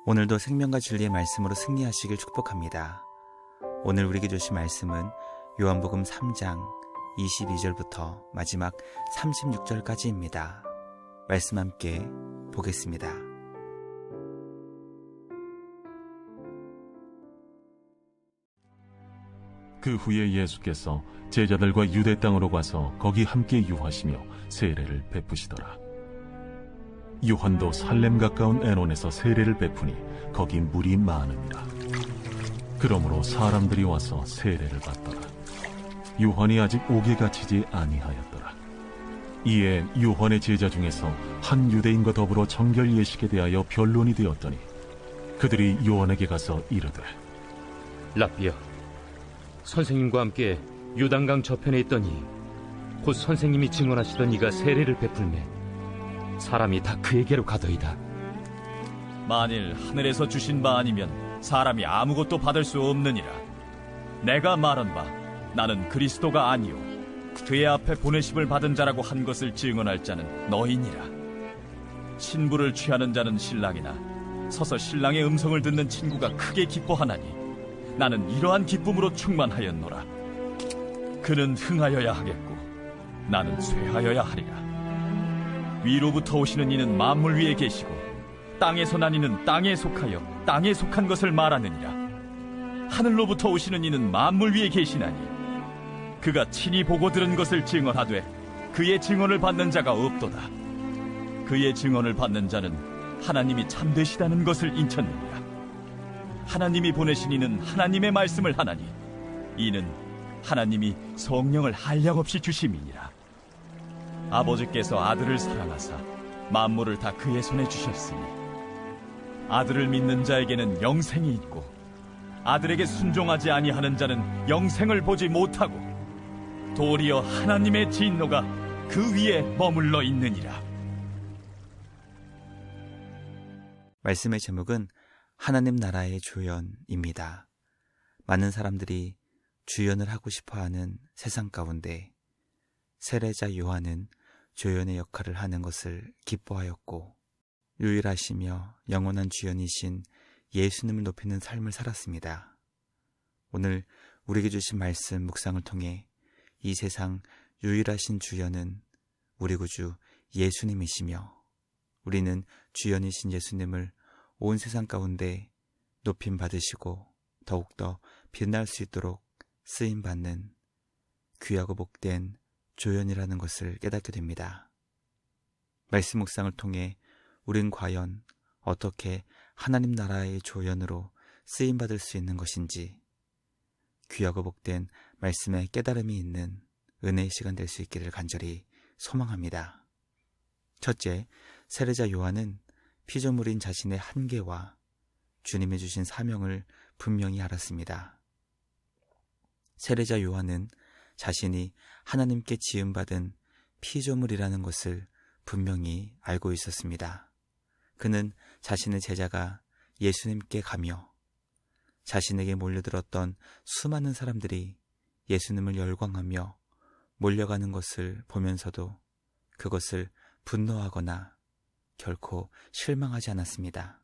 오늘도 생명과 진리의 말씀으로 승리하시길 축복합니다. 오늘 우리에게 주신 말씀은 요한복음 3장 22절부터 마지막 36절까지입니다. 말씀 함께 보겠습니다. 그 후에 예수께서 제자들과 유대 땅으로 가서 거기 함께 유하시며 세례를 베푸시더라. 요한도 살렘 가까운 에논에서 세례를 베푸니 거기 물이 많으니라. 그러므로 사람들이 와서 세례를 받더라. 요한이 아직 옥에 갇히지 아니하였더라. 이에 요한의 제자 중에서 한 유대인과 더불어 정결 예식에 대하여 변론이 되었더니 그들이 요한에게 가서 이르되, 랍비여, 선생님과 함께 요단강 저편에 있더니 곧 선생님이 증언하시던 이가 세례를 베풀매 사람이 다 그에게로 가더이다. 만일 하늘에서 주신 바 아니면 사람이 아무것도 받을 수 없느니라. 내가 말한 바 나는 그리스도가 아니요 그의 앞에 보내심을 받은 자라고 한 것을 증언할 자는 너희니라. 신부를 취하는 자는 신랑이나 서서 신랑의 음성을 듣는 친구가 크게 기뻐하나니 나는 이러한 기쁨으로 충만하였노라. 그는 흥하여야 하겠고 나는 쇠하여야 하리라. 위로부터 오시는 이는 만물 위에 계시고 땅에서 난 이는 땅에 속하여 땅에 속한 것을 말하느니라. 하늘로부터 오시는 이는 만물 위에 계시나니 그가 친히 보고 들은 것을 증언하되 그의 증언을 받는 자가 없도다. 그의 증언을 받는 자는 하나님이 참되시다는 것을 인쳤느니라. 하나님이 보내신 이는 하나님의 말씀을 하나니 이는 하나님이 성령을 한량없이 주심이니라. 아버지께서 아들을 사랑하사 만물을 다 그의 손에 주셨으니 아들을 믿는 자에게는 영생이 있고 아들에게 순종하지 아니하는 자는 영생을 보지 못하고 도리어 하나님의 진노가 그 위에 머물러 있느니라. 말씀의 제목은 하나님 나라의 조연입니다. 많은 사람들이 주연을 하고 싶어하는 세상 가운데 세례자 요한은 조연의 역할을 하는 것을 기뻐하였고 유일하시며 영원한 주연이신 예수님을 높이는 삶을 살았습니다. 오늘 우리에게 주신 말씀 묵상을 통해 이 세상 유일하신 주연은 우리 구주 예수님이시며 우리는 주연이신 예수님을 온 세상 가운데 높임 받으시고 더욱더 빛날 수 있도록 쓰임받는 귀하고 복된 조연이라는 것을 깨닫게 됩니다. 말씀 묵상을 통해 우린 과연 어떻게 하나님 나라의 조연으로 쓰임받을 수 있는 것인지 귀하고 복된 말씀의 깨달음이 있는 은혜의 시간 될 수 있기를 간절히 소망합니다. 첫째, 세례자 요한은 피조물인 자신의 한계와 주님이 주신 사명을 분명히 알았습니다. 세례자 요한은 자신이 하나님께 지음받은 피조물이라는 것을 분명히 알고 있었습니다. 그는 자신의 제자가 예수님께 가며 자신에게 몰려들었던 수많은 사람들이 예수님을 열광하며 몰려가는 것을 보면서도 그것을 분노하거나 결코 실망하지 않았습니다.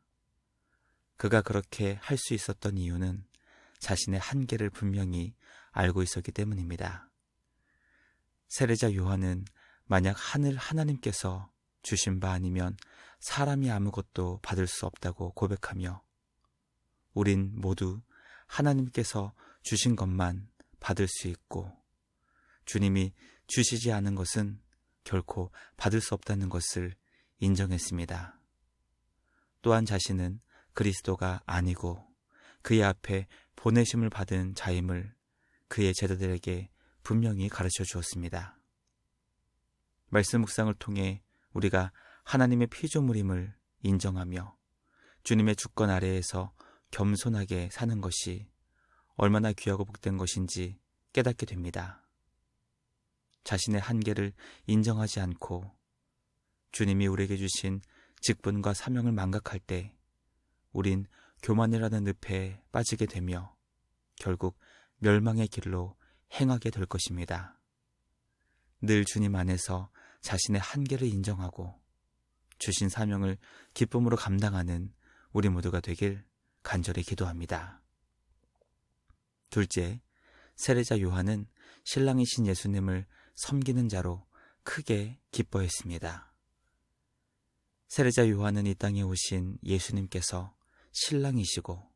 그가 그렇게 할 수 있었던 이유는 자신의 한계를 분명히 알고 있었기 때문입니다. 세례자 요한은 만약 하늘 하나님께서 주신 바 아니면 사람이 아무것도 받을 수 없다고 고백하며 우린 모두 하나님께서 주신 것만 받을 수 있고 주님이 주시지 않은 것은 결코 받을 수 없다는 것을 인정했습니다. 또한 자신은 그리스도가 아니고 그의 앞에 보내심을 받은 자임을 그의 제자들에게 분명히 가르쳐 주었습니다. 말씀 묵상을 통해 우리가 하나님의 피조물임을 인정하며 주님의 주권 아래에서 겸손하게 사는 것이 얼마나 귀하고 복된 것인지 깨닫게 됩니다. 자신의 한계를 인정하지 않고 주님이 우리에게 주신 직분과 사명을 망각할 때 우린 교만이라는 늪에 빠지게 되며 결국 멸망의 길로 행하게 될 것입니다. 늘 주님 안에서 자신의 한계를 인정하고 주신 사명을 기쁨으로 감당하는 우리 모두가 되길 간절히 기도합니다. 둘째, 세례자 요한은 신랑이신 예수님을 섬기는 자로 크게 기뻐했습니다. 세례자 요한은 이 땅에 오신 예수님께서 신랑이시고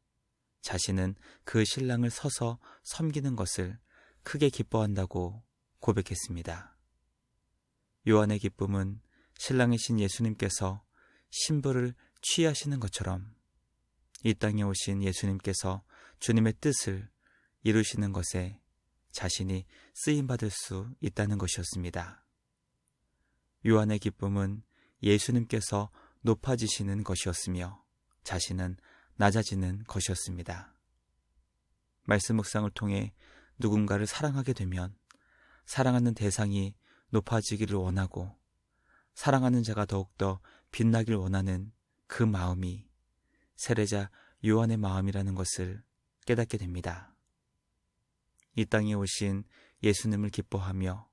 자신은 그 신랑을 서서 섬기는 것을 크게 기뻐한다고 고백했습니다. 요한의 기쁨은 신랑이신 예수님께서 신부를 취하시는 것처럼 이 땅에 오신 예수님께서 주님의 뜻을 이루시는 것에 자신이 쓰임받을 수 있다는 것이었습니다. 요한의 기쁨은 예수님께서 높아지시는 것이었으며 자신은 낮아지는 것이었습니다. 말씀 묵상을 통해 누군가를 사랑하게 되면 사랑하는 대상이 높아지기를 원하고 사랑하는 자가 더욱더 빛나길 원하는 그 마음이 세례자 요한의 마음이라는 것을 깨닫게 됩니다. 이 땅에 오신 예수님을 기뻐하며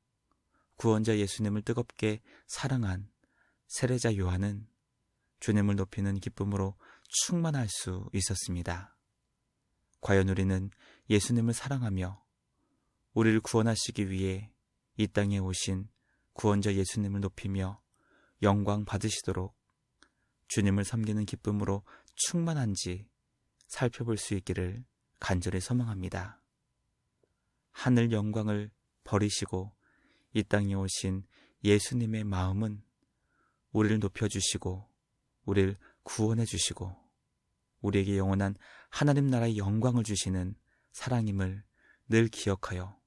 구원자 예수님을 뜨겁게 사랑한 세례자 요한은 주님을 높이는 기쁨으로 충만할 수 있었습니다. 과연 우리는 예수님을 사랑하며 우리를 구원하시기 위해 이 땅에 오신 구원자 예수님을 높이며 영광 받으시도록 주님을 섬기는 기쁨으로 충만한지 살펴볼 수 있기를 간절히 소망합니다. 하늘 영광을 버리시고 이 땅에 오신 예수님의 마음은 우리를 높여주시고 우리를 구원해 주시고 우리에게 영원한 하나님 나라의 영광을 주시는 사랑임을 늘 기억하여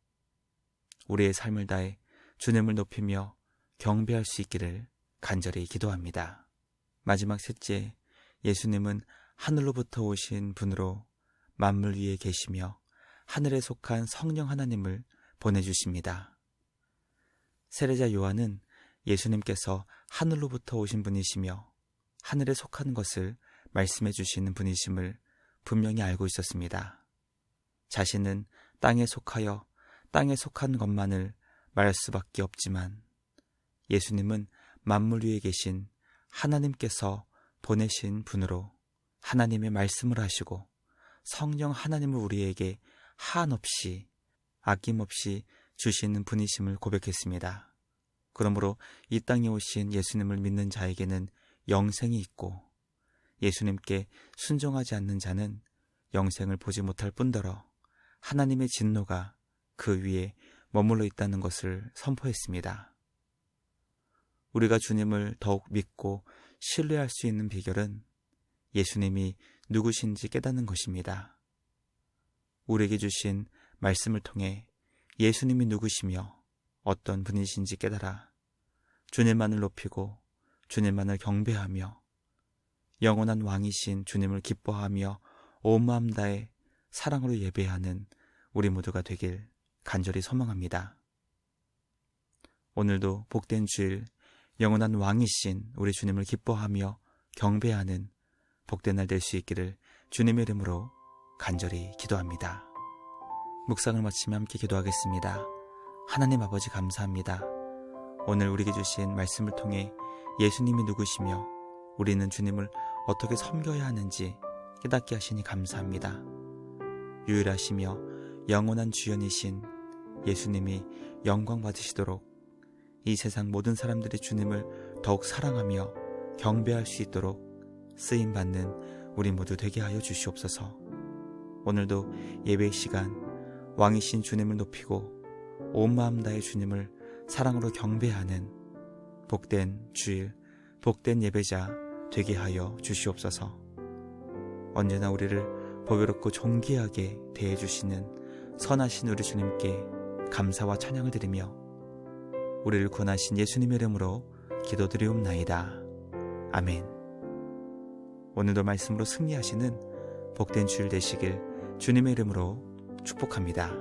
우리의 삶을 다해 주님을 높이며 경배할 수 있기를 간절히 기도합니다. 마지막 셋째, 예수님은 하늘로부터 오신 분으로 만물 위에 계시며 하늘에 속한 성령 하나님을 보내주십니다. 세례자 요한은 예수님께서 하늘로부터 오신 분이시며 하늘에 속한 것을 말씀해 주시는 분이심을 분명히 알고 있었습니다. 자신은 땅에 속하여 땅에 속한 것만을 말할 수밖에 없지만 예수님은 만물 위에 계신 하나님께서 보내신 분으로 하나님의 말씀을 하시고 성령 하나님을 우리에게 한없이 아낌없이 주시는 분이심을 고백했습니다. 그러므로 이 땅에 오신 예수님을 믿는 자에게는 영생이 있고 예수님께 순종하지 않는 자는 영생을 보지 못할 뿐더러 하나님의 진노가 그 위에 머물러 있다는 것을 선포했습니다. 우리가 주님을 더욱 믿고 신뢰할 수 있는 비결은 예수님이 누구신지 깨닫는 것입니다. 우리에게 주신 말씀을 통해 예수님이 누구시며 어떤 분이신지 깨달아 주님만을 높이고 주님만을 경배하며 영원한 왕이신 주님을 기뻐하며 온 마음 다해 사랑으로 예배하는 우리 모두가 되길 간절히 소망합니다. 오늘도 복된 주일 영원한 왕이신 우리 주님을 기뻐하며 경배하는 복된 날 될 수 있기를 주님의 이름으로 간절히 기도합니다. 묵상을 마치며 함께 기도하겠습니다. 하나님 아버지 감사합니다. 오늘 우리에게 주신 말씀을 통해 예수님이 누구시며 우리는 주님을 어떻게 섬겨야 하는지 깨닫게 하시니 감사합니다. 유일하시며 영원한 주연이신 예수님이 영광 받으시도록 이 세상 모든 사람들이 주님을 더욱 사랑하며 경배할 수 있도록 쓰임받는 우리 모두 되게 하여 주시옵소서. 오늘도 예배 시간 왕이신 주님을 높이고 온 마음 다해 주님을 사랑으로 경배하는 복된 주일, 복된 예배자 되게 하여 주시옵소서. 언제나 우리를 보배롭고 존귀하게 대해주시는 선하신 우리 주님께 감사와 찬양을 드리며 우리를 구원하신 예수님의 이름으로 기도드리옵나이다. 아멘. 오늘도 말씀으로 승리하시는 복된 주일 되시길 주님의 이름으로 축복합니다.